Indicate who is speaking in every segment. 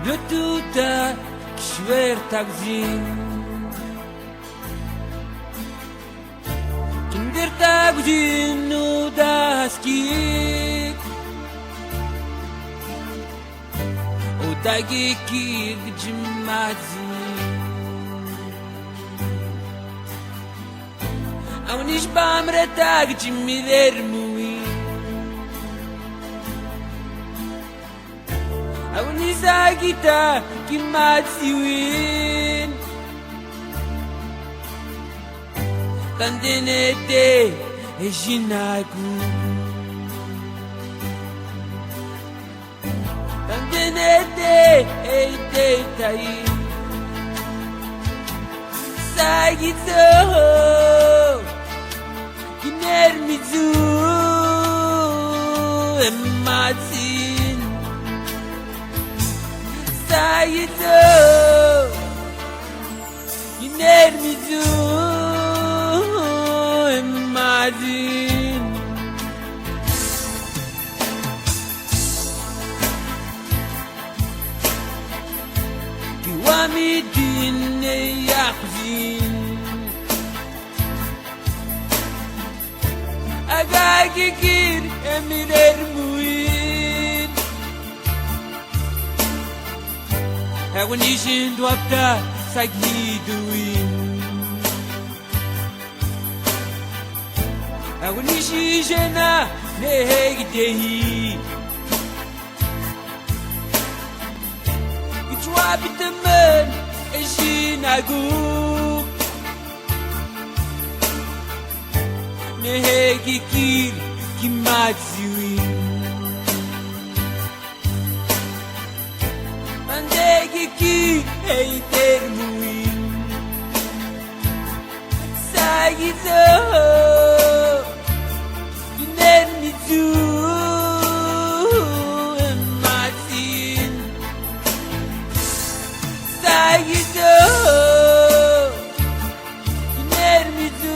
Speaker 1: Lotuta kishwer tagzin Kinder tagzin udaskik Udagi kir gjimmazin Awnish bamre tag jimmider muin Awnisagita kimatsiwin Kandenete ejinagu Kandenete eitetai Sagito Kinermizu Ematsin Sayito Kinermizu Ematsin Kiwamidin yakzin Agagikir emirer muin Awanishin dwapta saghiduin Awanishijena nehegdehi Itwabitaman ejinaguk Nehegikir kimatsiwin Andegikir eitermuin Sagito Kinermitsu Ematsin Sagito Kinermitsu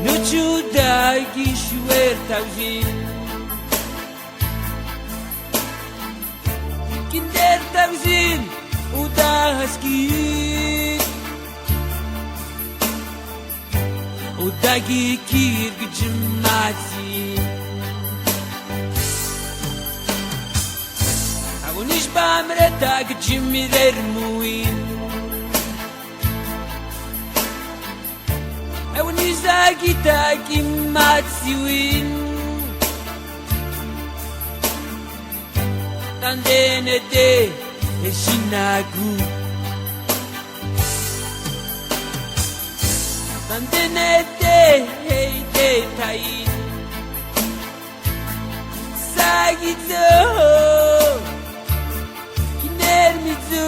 Speaker 1: Nuchudai kishwer tagzin Kinder tagzin udahaskik Udagi kir gjimmazin Awnish bamre tag jimmirer muin Awnisagita kimatsiwin Tandenete eshinagu Tandenete heitetai Sagito Kinermitsu